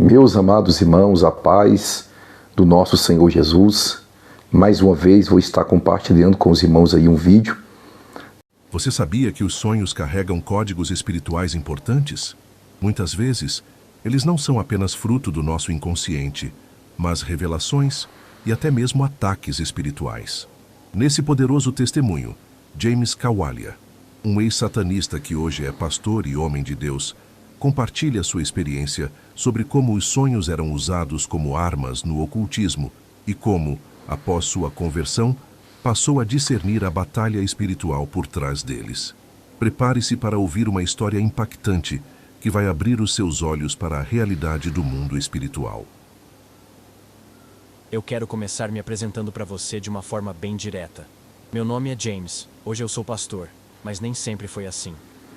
Meus amados irmãos, a paz do nosso Senhor Jesus. Mais uma vez vou estar compartilhando com os irmãos aí um vídeo. Você sabia que os sonhos carregam códigos espirituais importantes? Muitas vezes, eles não são apenas fruto do nosso inconsciente, mas revelações e até mesmo ataques espirituais. Nesse poderoso testemunho, James Kawalia, um ex-satanista que hoje é pastor e homem de Deus, compartilha sua experiência sobre como os sonhos eram usados como armas no ocultismo e como, após sua conversão, passou a discernir a batalha espiritual por trás deles. Prepare-se para ouvir uma história impactante que vai abrir os seus olhos para a realidade do mundo espiritual. Eu quero começar me apresentando para você de uma forma bem direta. Meu nome é James, hoje eu sou pastor, mas nem sempre foi assim.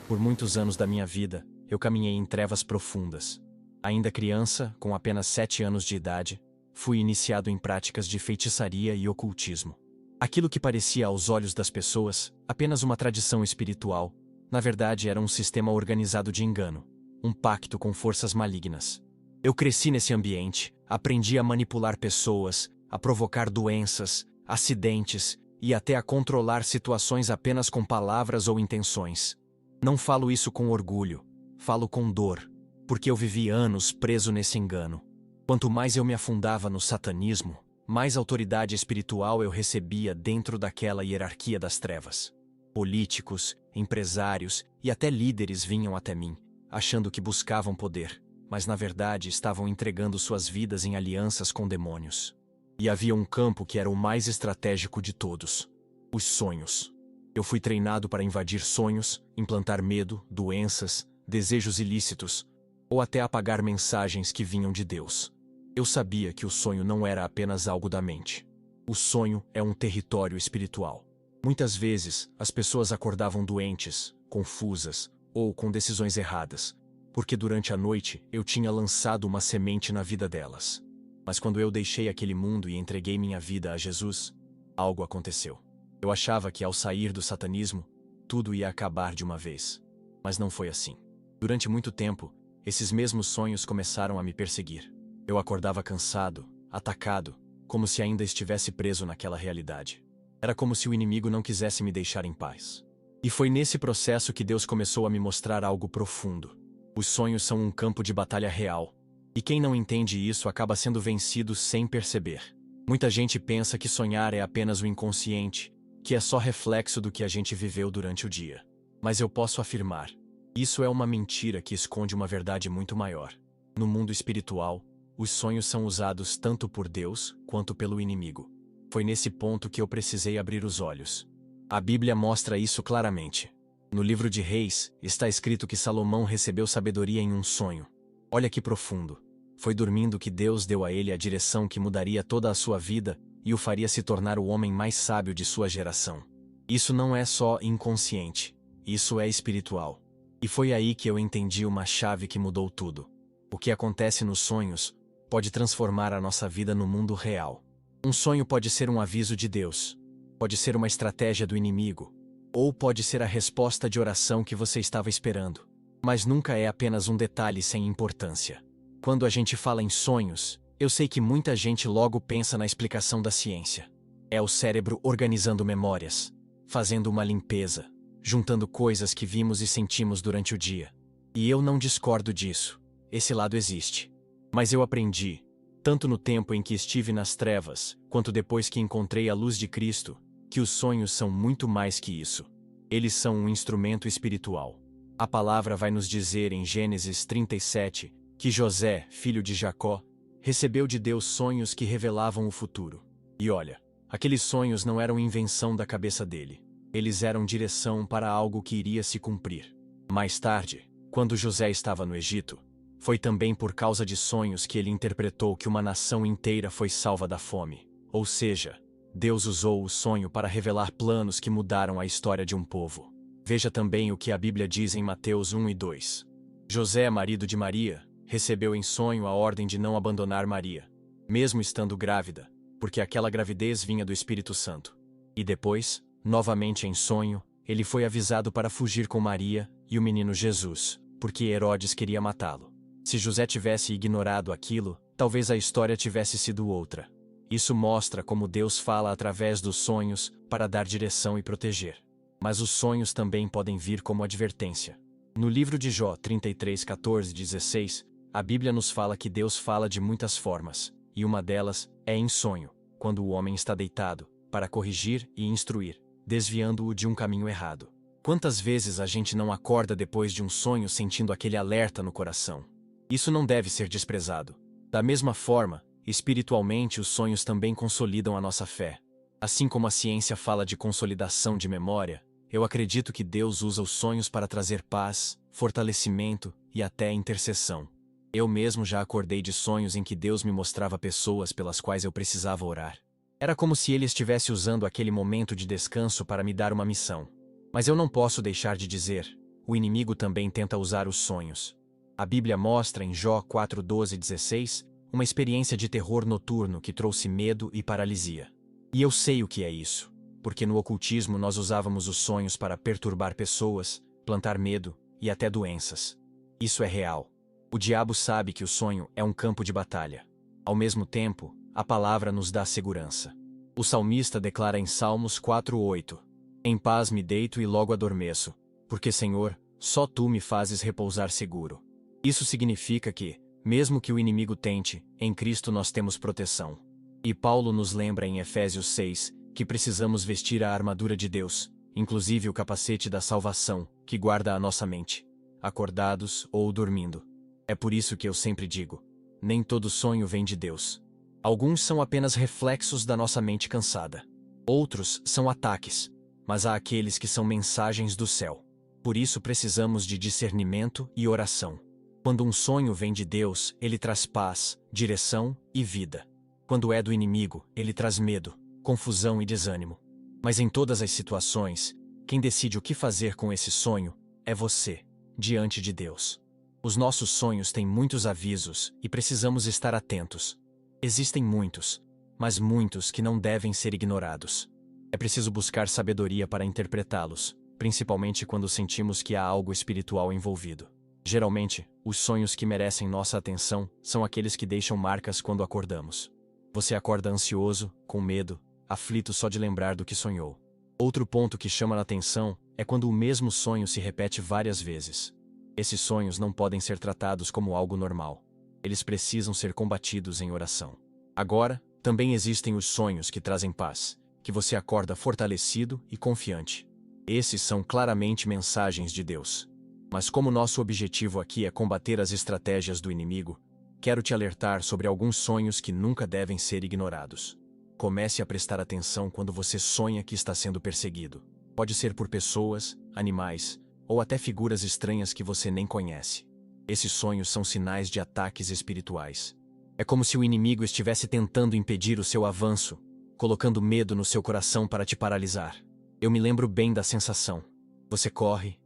Por muitos anos da minha vida, eu caminhei em trevas profundas. Ainda criança, com apenas 7 anos de idade, fui iniciado em práticas de feitiçaria e ocultismo. Aquilo que parecia aos olhos das pessoas apenas uma tradição espiritual, na verdade era um sistema organizado de engano, um pacto com forças malignas. Eu cresci nesse ambiente, aprendi a manipular pessoas, a provocar doenças, acidentes e até a controlar situações apenas com palavras ou intenções. Não falo isso com orgulho, falo com dor, porque eu vivi anos preso nesse engano. Quanto mais eu me afundava no satanismo, mais autoridade espiritual eu recebia dentro daquela hierarquia das trevas. Políticos, empresários e até líderes vinham até mim, achando que buscavam poder, mas na verdade estavam entregando suas vidas em alianças com demônios. E havia um campo que era o mais estratégico de todos: os sonhos. Eu fui treinado para invadir sonhos, implantar medo, doenças, desejos ilícitos, ou até apagar mensagens que vinham de Deus. Eu sabia que o sonho não era apenas algo da mente. O sonho é um território espiritual. Muitas vezes, as pessoas acordavam doentes, confusas, ou com decisões erradas, porque durante a noite eu tinha lançado uma semente na vida delas. Mas quando eu deixei aquele mundo e entreguei minha vida a Jesus, algo aconteceu. Eu achava que ao sair do satanismo, tudo ia acabar de uma vez. Mas não foi assim. Durante muito tempo, esses mesmos sonhos começaram a me perseguir. Eu acordava cansado, atacado, como se ainda estivesse preso naquela realidade. Era como se o inimigo não quisesse me deixar em paz. E foi nesse processo que Deus começou a me mostrar algo profundo. Os sonhos são um campo de batalha real. E quem não entende isso acaba sendo vencido sem perceber. Muita gente pensa que sonhar é apenas o inconsciente, que é só reflexo do que a gente viveu durante o dia. Mas eu posso afirmar, isso é uma mentira que esconde uma verdade muito maior. No mundo espiritual, os sonhos são usados tanto por Deus quanto pelo inimigo. Foi nesse ponto que eu precisei abrir os olhos. A Bíblia mostra isso claramente. No livro de Reis, está escrito que Salomão recebeu sabedoria em um sonho. Olha que profundo. Foi dormindo que Deus deu a ele a direção que mudaria toda a sua vida e o faria se tornar o homem mais sábio de sua geração. Isso não é só inconsciente, isso é espiritual. E foi aí que eu entendi uma chave que mudou tudo. O que acontece nos sonhos pode transformar a nossa vida no mundo real. Um sonho pode ser um aviso de Deus, pode ser uma estratégia do inimigo, ou pode ser a resposta de oração que você estava esperando. Mas nunca é apenas um detalhe sem importância. Quando a gente fala em sonhos, eu sei que muita gente logo pensa na explicação da ciência. É o cérebro organizando memórias, fazendo uma limpeza, juntando coisas que vimos e sentimos durante o dia. E eu não discordo disso. Esse lado existe. Mas eu aprendi, tanto no tempo em que estive nas trevas, quanto depois que encontrei a luz de Cristo, que os sonhos são muito mais que isso. Eles são um instrumento espiritual. A palavra vai nos dizer em Gênesis 37 que José, filho de Jacó, recebeu de Deus sonhos que revelavam o futuro. E olha, aqueles sonhos não eram invenção da cabeça dele. Eles eram direção para algo que iria se cumprir. Mais tarde, quando José estava no Egito, foi também por causa de sonhos que ele interpretou que uma nação inteira foi salva da fome. Ou seja, Deus usou o sonho para revelar planos que mudaram a história de um povo. Veja também o que a Bíblia diz em Mateus 1 e 2. José, marido de Maria, recebeu em sonho a ordem de não abandonar Maria, mesmo estando grávida, porque aquela gravidez vinha do Espírito Santo. E depois, novamente em sonho, ele foi avisado para fugir com Maria e o menino Jesus, porque Herodes queria matá-lo. Se José tivesse ignorado aquilo, talvez a história tivesse sido outra. Isso mostra como Deus fala através dos sonhos para dar direção e proteger. Mas os sonhos também podem vir como advertência. No livro de Jó 33:14-16, a Bíblia nos fala que Deus fala de muitas formas, e uma delas é em sonho, quando o homem está deitado, para corrigir e instruir, desviando-o de um caminho errado. Quantas vezes a gente não acorda depois de um sonho sentindo aquele alerta no coração? Isso não deve ser desprezado. Da mesma forma, espiritualmente os sonhos também consolidam a nossa fé. Assim como a ciência fala de consolidação de memória, eu acredito que Deus usa os sonhos para trazer paz, fortalecimento e até intercessão. Eu mesmo já acordei de sonhos em que Deus me mostrava pessoas pelas quais eu precisava orar. Era como se Ele estivesse usando aquele momento de descanso para me dar uma missão. Mas eu não posso deixar de dizer, o inimigo também tenta usar os sonhos. A Bíblia mostra em Jó 4:12-16 uma experiência de terror noturno que trouxe medo e paralisia. E eu sei o que é isso, porque no ocultismo nós usávamos os sonhos para perturbar pessoas, plantar medo e até doenças. Isso é real. O diabo sabe que o sonho é um campo de batalha. Ao mesmo tempo, a palavra nos dá segurança. O salmista declara em Salmos 4:8: Em paz me deito e logo adormeço, porque, Senhor, só Tu me fazes repousar seguro. Isso significa que, mesmo que o inimigo tente, em Cristo nós temos proteção. E Paulo nos lembra em Efésios 6 que precisamos vestir a armadura de Deus, inclusive o capacete da salvação, que guarda a nossa mente, acordados ou dormindo. É por isso que eu sempre digo: nem todo sonho vem de Deus. Alguns são apenas reflexos da nossa mente cansada. Outros são ataques, mas há aqueles que são mensagens do céu. Por isso precisamos de discernimento e oração. Quando um sonho vem de Deus, ele traz paz, direção e vida. Quando é do inimigo, ele traz medo, confusão e desânimo. Mas em todas as situações, quem decide o que fazer com esse sonho é você, diante de Deus. Os nossos sonhos têm muitos avisos e precisamos estar atentos. Existem muitos, mas muitos que não devem ser ignorados. É preciso buscar sabedoria para interpretá-los, principalmente quando sentimos que há algo espiritual envolvido. Geralmente, os sonhos que merecem nossa atenção são aqueles que deixam marcas quando acordamos. Você acorda ansioso, com medo, aflito só de lembrar do que sonhou. Outro ponto que chama a atenção é quando o mesmo sonho se repete várias vezes. Esses sonhos não podem ser tratados como algo normal. Eles precisam ser combatidos em oração. Agora, também existem os sonhos que trazem paz, que você acorda fortalecido e confiante. Esses são claramente mensagens de Deus. Mas como nosso objetivo aqui é combater as estratégias do inimigo, quero te alertar sobre alguns sonhos que nunca devem ser ignorados. Comece a prestar atenção quando você sonha que está sendo perseguido. Pode ser por pessoas, animais, ou até figuras estranhas que você nem conhece. Esses sonhos são sinais de ataques espirituais. É como se o inimigo estivesse tentando impedir o seu avanço, colocando medo no seu coração para te paralisar. Eu me lembro bem da sensação. Você corre,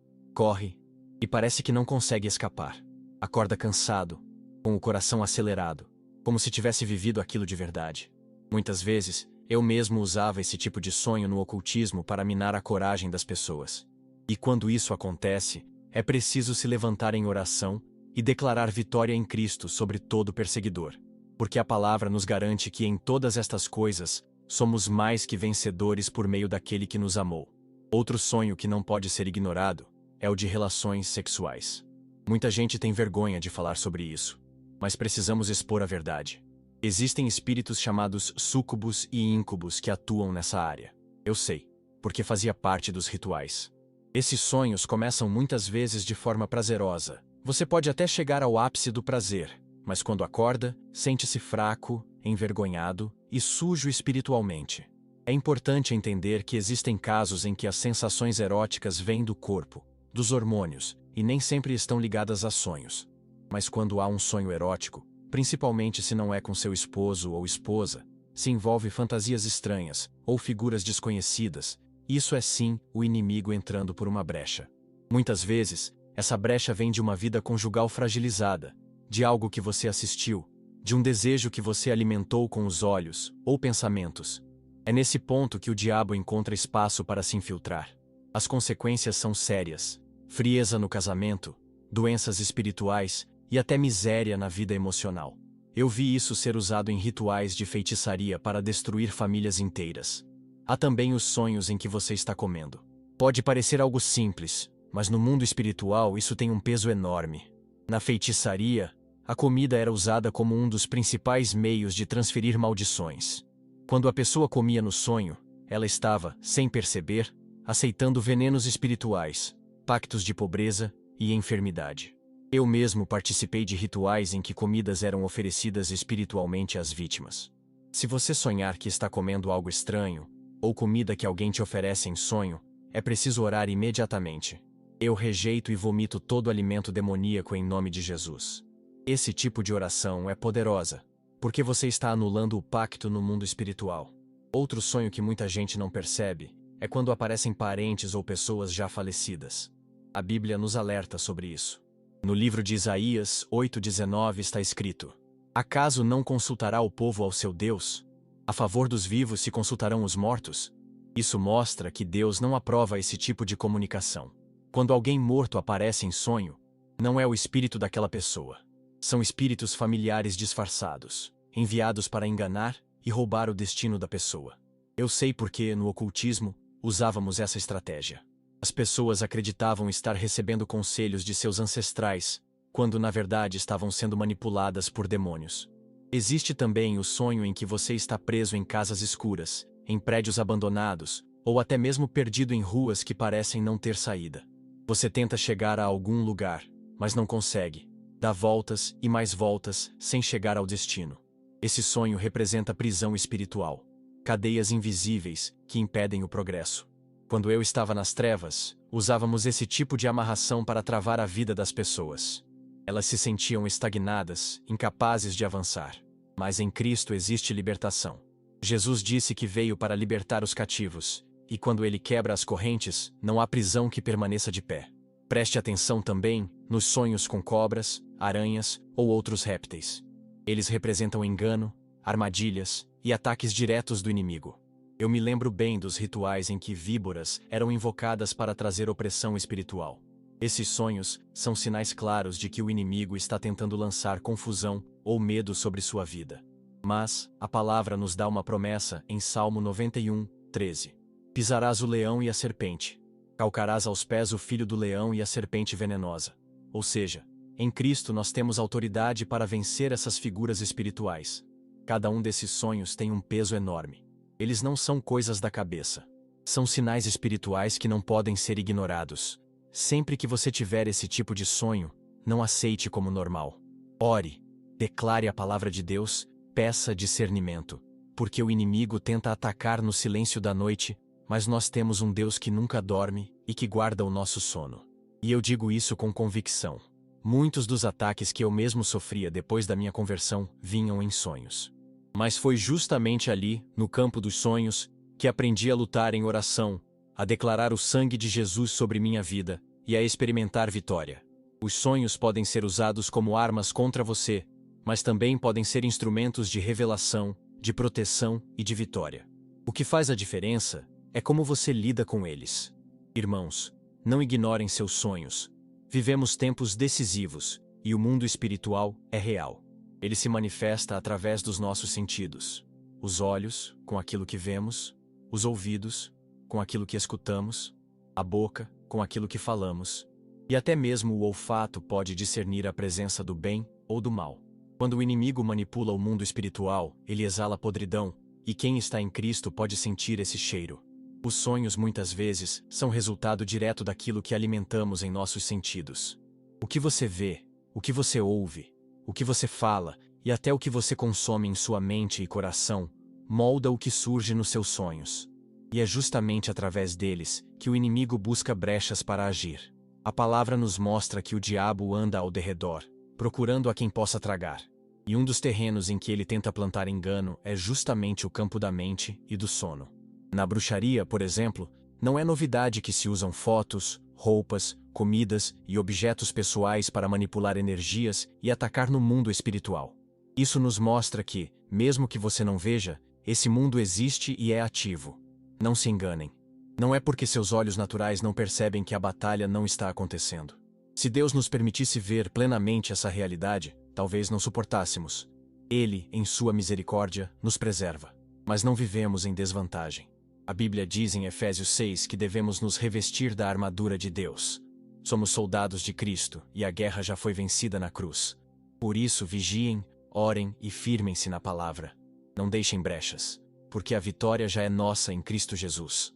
e parece que não consegue escapar. Acorda cansado, com o coração acelerado, como se tivesse vivido aquilo de verdade. Muitas vezes, eu mesmo usava esse tipo de sonho no ocultismo para minar a coragem das pessoas. E quando isso acontece, é preciso se levantar em oração e declarar vitória em Cristo sobre todo perseguidor. Porque a palavra nos garante que em todas estas coisas, somos mais que vencedores por meio daquele que nos amou. Outro sonho que não pode ser ignorado é o de relações sexuais. Muita gente tem vergonha de falar sobre isso, mas precisamos expor a verdade. Existem espíritos chamados súcubos e íncubos que atuam nessa área. Eu sei, porque fazia parte dos rituais. Esses sonhos começam muitas vezes de forma prazerosa. Você pode até chegar ao ápice do prazer, mas quando acorda, sente-se fraco, envergonhado e sujo espiritualmente. É importante entender que existem casos em que as sensações eróticas vêm do corpo, dos hormônios, e nem sempre estão ligadas a sonhos. Mas quando há um sonho erótico, principalmente se não é com seu esposo ou esposa, se envolve fantasias estranhas ou figuras desconhecidas, isso é sim o inimigo entrando por uma brecha. Muitas vezes, essa brecha vem de uma vida conjugal fragilizada, de algo que você assistiu, de um desejo que você alimentou com os olhos ou pensamentos. É nesse ponto que o diabo encontra espaço para se infiltrar. As consequências são sérias: frieza no casamento, doenças espirituais e até miséria na vida emocional. Eu vi isso ser usado em rituais de feitiçaria para destruir famílias inteiras. Há também os sonhos em que você está comendo. Pode parecer algo simples, mas no mundo espiritual isso tem um peso enorme. Na feitiçaria, a comida era usada como um dos principais meios de transferir maldições. Quando a pessoa comia no sonho, ela estava, sem perceber, aceitando venenos espirituais, pactos de pobreza e enfermidade. Eu mesmo participei de rituais em que comidas eram oferecidas espiritualmente às vítimas. Se você sonhar que está comendo algo estranho, ou comida que alguém te oferece em sonho, é preciso orar imediatamente. Eu rejeito e vomito todo alimento demoníaco em nome de Jesus. Esse tipo de oração é poderosa, porque você está anulando o pacto no mundo espiritual. Outro sonho que muita gente não percebe é quando aparecem parentes ou pessoas já falecidas. A Bíblia nos alerta sobre isso. No livro de Isaías 8:19 está escrito: Acaso não consultará o povo ao seu Deus? A favor dos vivos se consultarão os mortos? Isso mostra que Deus não aprova esse tipo de comunicação. Quando alguém morto aparece em sonho, não é o espírito daquela pessoa. São espíritos familiares disfarçados, enviados para enganar e roubar o destino da pessoa. Eu sei porque, no ocultismo, usávamos essa estratégia. As pessoas acreditavam estar recebendo conselhos de seus ancestrais, quando na verdade estavam sendo manipuladas por demônios. Existe também o sonho em que você está preso em casas escuras, em prédios abandonados, ou até mesmo perdido em ruas que parecem não ter saída. Você tenta chegar a algum lugar, mas não consegue. Dá voltas e mais voltas sem chegar ao destino. Esse sonho representa prisão espiritual, cadeias invisíveis que impedem o progresso. Quando eu estava nas trevas, usávamos esse tipo de amarração para travar a vida das pessoas. Elas se sentiam estagnadas, incapazes de avançar. Mas em Cristo existe libertação. Jesus disse que veio para libertar os cativos, e quando ele quebra as correntes, não há prisão que permaneça de pé. Preste atenção também nos sonhos com cobras, aranhas ou outros répteis. Eles representam engano, armadilhas e ataques diretos do inimigo. Eu me lembro bem dos rituais em que víboras eram invocadas para trazer opressão espiritual. Esses sonhos são sinais claros de que o inimigo está tentando lançar confusão ou medo sobre sua vida. Mas a palavra nos dá uma promessa em Salmo 91:13. Pisarás o leão e a serpente. Calcarás aos pés o filho do leão e a serpente venenosa. Ou seja, em Cristo nós temos autoridade para vencer essas figuras espirituais. Cada um desses sonhos tem um peso enorme. Eles não são coisas da cabeça. São sinais espirituais que não podem ser ignorados. Sempre que você tiver esse tipo de sonho, não aceite como normal. Ore, declare a palavra de Deus, peça discernimento. Porque o inimigo tenta atacar no silêncio da noite, mas nós temos um Deus que nunca dorme e que guarda o nosso sono. E eu digo isso com convicção. Muitos dos ataques que eu mesmo sofria depois da minha conversão vinham em sonhos. Mas foi justamente ali, no campo dos sonhos, que aprendi a lutar em oração, a declarar o sangue de Jesus sobre minha vida e a experimentar vitória. Os sonhos podem ser usados como armas contra você, mas também podem ser instrumentos de revelação, de proteção e de vitória. O que faz a diferença é como você lida com eles. Irmãos, não ignorem seus sonhos. Vivemos tempos decisivos e o mundo espiritual é real. Ele se manifesta através dos nossos sentidos. Os olhos, com aquilo que vemos, os ouvidos, com aquilo que escutamos, a boca, com aquilo que falamos, e até mesmo o olfato pode discernir a presença do bem ou do mal. Quando o inimigo manipula o mundo espiritual, ele exala podridão, e quem está em Cristo pode sentir esse cheiro. Os sonhos muitas vezes são resultado direto daquilo que alimentamos em nossos sentidos. O que você vê, o que você ouve, o que você fala e até o que você consome em sua mente e coração molda o que surge nos seus sonhos. E é justamente através deles que o inimigo busca brechas para agir. A palavra nos mostra que o diabo anda ao derredor, procurando a quem possa tragar. E um dos terrenos em que ele tenta plantar engano é justamente o campo da mente e do sono. Na bruxaria, por exemplo, não é novidade que se usam fotos, roupas, comidas e objetos pessoais para manipular energias e atacar no mundo espiritual. Isso nos mostra que, mesmo que você não veja, esse mundo existe e é ativo. Não se enganem. Não é porque seus olhos naturais não percebem que a batalha não está acontecendo. Se Deus nos permitisse ver plenamente essa realidade, talvez não suportássemos. Ele, em sua misericórdia, nos preserva. Mas não vivemos em desvantagem. A Bíblia diz em Efésios 6 que devemos nos revestir da armadura de Deus. Somos soldados de Cristo e a guerra já foi vencida na cruz. Por isso, vigiem, orem e firmem-se na palavra. Não deixem brechas, porque a vitória já é nossa em Cristo Jesus.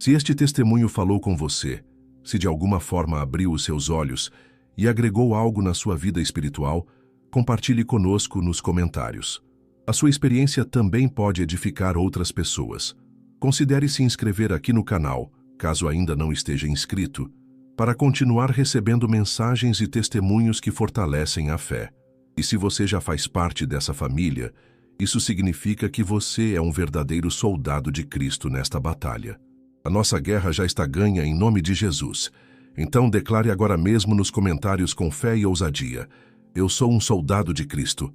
Se este testemunho falou com você, se de alguma forma abriu os seus olhos e agregou algo na sua vida espiritual, compartilhe conosco nos comentários. A sua experiência também pode edificar outras pessoas. Considere se inscrever aqui no canal, caso ainda não esteja inscrito, para continuar recebendo mensagens e testemunhos que fortalecem a fé. E se você já faz parte dessa família, isso significa que você é um verdadeiro soldado de Cristo nesta batalha. A nossa guerra já está ganha em nome de Jesus. Então declare agora mesmo nos comentários com fé e ousadia: eu sou um soldado de Cristo.